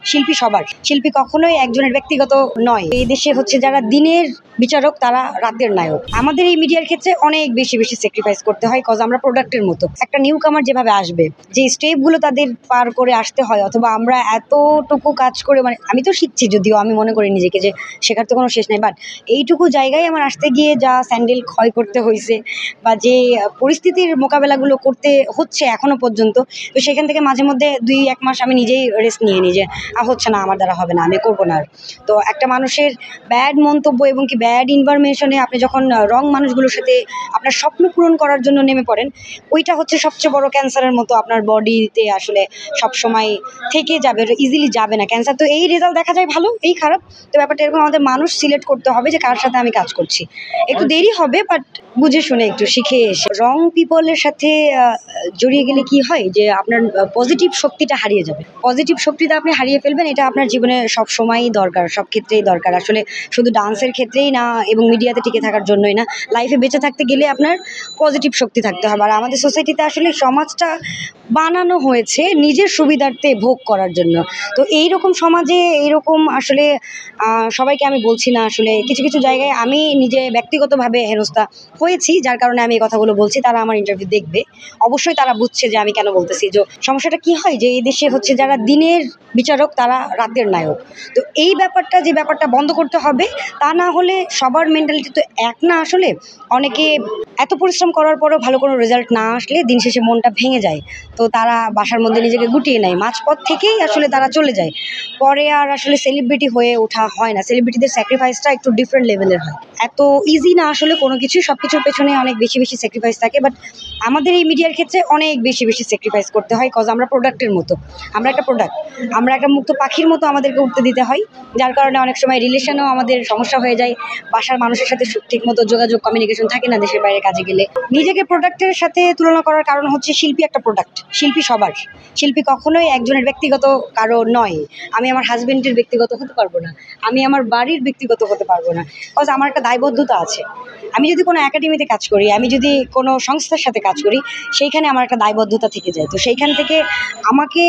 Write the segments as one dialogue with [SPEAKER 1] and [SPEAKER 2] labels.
[SPEAKER 1] শিল্পী সবার। শিল্পী কখনোই একজনের ব্যক্তিগত নয়। এই দেশে হচ্ছে যারা দিনের বিচারক তারা রাতের নায়ক। আমাদের এই মিডিয়ার ক্ষেত্রে অনেক বেশি স্যাক্রিফাইস করতে হয়, কজ আমরা প্রোডাক্টের মতো। একটা নিউ কামার যেভাবে আসবে, যে স্টেপগুলো তাদের পার করে আসতে হয়, অথবা আমরা এতটুকু কাজ করে, মানে আমি তো শিখছি, যদিও আমি মনে করি নিজেকে যে শেখার তো কোনো শেষ নাই, বাট এইটুকু জায়গায় আমার আসতে গিয়ে যা স্যান্ডেল ক্ষয় করতে হয়েছে বা যে পরিস্থিতির মোকাবেলাগুলো করতে হচ্ছে এখনো পর্যন্ত, তো সেখান থেকে মাঝে মধ্যে 2-1 মাস আমি নিজেই রেস্ট নিয়ে নিই যে হচ্ছে না, আমার দ্বারা হবে না, আমি করবো না আর। তো একটা মানুষের ব্যাড মন্তব্য এবং কি ব্যাড ইনফরমেশনে আপনি যখন রং মানুষগুলোর সাথে আপনার স্বপ্ন পূরণ করার জন্য নেমে পড়েন, ওইটা হচ্ছে সবচেয়ে বড় ক্যান্সারের মতো আপনার বডিতে আসলে সবসময় থেকে যাবে, ইজিলি যাবে না। ক্যান্সার তো এই রেজাল্ট দেখা যায় ভালো, এই খারাপ। তো ব্যাপারটা এরকম, আমাদের মানুষ সিলেক্ট করতে হবে যে কার সাথে আমি কাজ করছি। একটু দেরি হবে, বাট বুঝে শুনে একটু শিখে এসে। রং পিপলের সাথে জড়িয়ে গেলে কি হয় যে আপনার পজিটিভ শক্তিটা হারিয়ে যাবে। পজিটিভ শক্তিটা আপনি হারিয়ে ফেলবেন, এটা আপনার জীবনে সব সময়ই দরকার, সব ক্ষেত্রেই দরকার। আসলে শুধু ডান্সের ক্ষেত্রেই না এবং মিডিয়াতে টিকে থাকার জন্যই না, লাইফে বেঁচে থাকতে গেলে আপনার পজিটিভ শক্তি থাকতে হবে। আর আমাদের সোসাইটিতে আসলে সমাজটা বানানো হয়েছে নিজের সুবিধার্থে ভোগ করার জন্য। তো এইরকম সমাজে এইরকম আসলে সবাইকে আমি বলছি না, আসলে কিছু কিছু জায়গায় আমি নিজে ব্যক্তিগতভাবে হেনস্থা হয়েছি, যার কারণে আমি এই কথাগুলো বলছি। তারা আমার ইন্টারভিউ দেখবে, অবশ্যই তারা বুঝছে যে আমি কেন বলতেছি। যে সমস্যাটা কি হয় যে এই দেশে হচ্ছে যারা দিনের বিচারক তারা রাতের নায়ক। তো এই ব্যাপারটা, যে ব্যাপারটা বন্ধ করতে হবে, তা না হলে সবার মেন্টালিটি তো এক না। আসলে অনেকে এত পরিশ্রম করার পরেও ভালো কোনো রেজাল্ট না আসলে দিন শেষে মনটা ভেঙে যায়। তো তারা বাসার মধ্যে নিজেকে গুটিয়ে নেয়, মাঝপথ থেকেই আসলে তারা চলে যায়। পরে আর আসলে সেলিব্রিটি হয়ে ওঠা হয় না। সেলিব্রিটিদের স্যাক্রিফাইসটা একটু ডিফারেন্ট লেভেলের হয়। এত ইজি না আসলে কোনো কিছু, সব কিছুর পেছনে অনেক বেশি স্যাক্রিফাইস থাকে। বাট আমাদের এই মিডিয়ার ক্ষেত্রে অনেক বেশি স্যাক্রিফাইস করতে হয়, কজ আমরা প্রোডাক্টের মতো। আমরা একটা প্রোডাক্ট, আমরা একটা মুক্ত পাখির মতো আমাদেরকে উঠতে দিতে হয়, যার কারণে অনেক সময় রিলেশনেও আমাদের সমস্যা হয়ে যায়। বাসার মানুষের সাথে ঠিক মতো যোগাযোগ, কমিউনিকেশন থাকে না দেশের বাইরে কাজে গেলে। নিজেকে প্রোডাক্টের সাথে তুলনা করার কারণ হচ্ছে শিল্পী একটা প্রোডাক্ট। শিল্পী সবার। শিল্পী কখনোই একজনের ব্যক্তিগত কারো নয়। আমি আমার হাজবেন্ডের ব্যক্তিগত হতে পারবো না, আমি আমার বাড়ির ব্যক্তিগত হতে পারবো না, কজ আমার একটা দায়বদ্ধতা আছে। আমি যদি কোনো একাডেমিতে কাজ করি, আমি যদি কোনো সংস্থার সাথে কাজ করি, সেইখানে আমার একটা দায়বদ্ধতা থেকে যায়। তো সেইখান থেকে আমাকে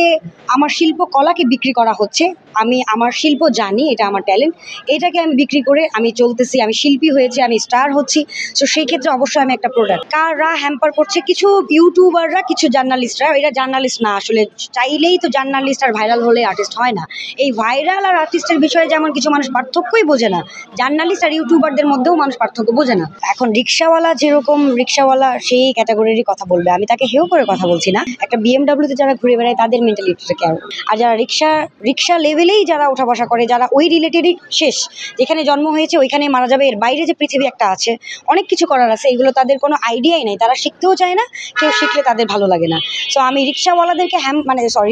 [SPEAKER 1] আমার শিল্পকলাকে বিক্রি করা হচ্ছে। আমি আমার শিল্প জানি, এটা আমার ট্যালেন্ট, এটাকে আমি বিক্রি করে আমি চলতেছি, আমি শিল্পী হয়েছি, আমি স্টার হচ্ছি। তো সেই ক্ষেত্রে অবশ্যই আমি একটা প্রোডাক্ট। কারা হ্যাম্পার করছে? কিছু ইউটিউবাররা, কিছু জার্নালিস্টরা। এরা জার্নালিস্ট না, আসলে চাইলেই তো জার্নালিস্ট আর ভাইরাল হলে আর্টিস্ট হয় না। এই ভাইরাল আর আর্টিস্টের বিষয়ে যেমন কিছু মানুষ পার্থক্যই বোঝে না, জার্নালিস্ট আর ইউটিউবারদের মধ্যেও মানুষ পার্থক্য বোঝে না। এখন রিক্সাওয়ালা, যেরকম রিক্সাওয়ালা সেই ক্যাটাগরিরই কথা বলবে, আমি তাকে হেও করে কথা বলছি না। একটা বিএমডাব্লিউতে যারা ঘুরে বেড়ায় তাদের মেন্টালিটিটা কেমন, আর যারা রিক্সা লেভেলেই যারা ওঠা বসা করে, যারা ওই রিলেটেডই শেষ, যেখানে জন্ম হয়েছে ওইখানে মারা যাবে, এর বাইরে যে পৃথিবী একটা আছে, অনেক কিছু করার আছে, এগুলো তাদের কোনো আইডিয়াই নেই, তারা শিখতেও চায় না, কেউ শিখলে তাদের ভালো লাগে না। সো আমি রিক্সাওয়ালাদেরকে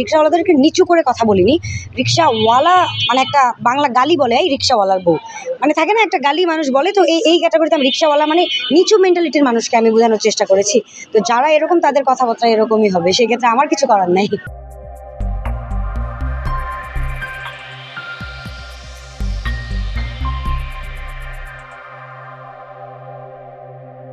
[SPEAKER 1] রিক্সাওয়ালাদেরকে নিচু করে কথা বলিনি। রিক্সাওয়ালা মানে একটা বাংলা গালি বলে, এই রিক্সাওয়ালার বউ, মানে থাকে না একটা গালি মানুষ বলে। তো এই ক্যাটাগরিতে আমি রিক্সাওয়ালা মানে নিচু মেন্টালিটির মানুষকে আমি বোঝানোর চেষ্টা করেছি। তো যারা এরকম, তাদের কথাবার্তা এরকমই হবে, সেক্ষেত্রে আমার কিছু করার নাই।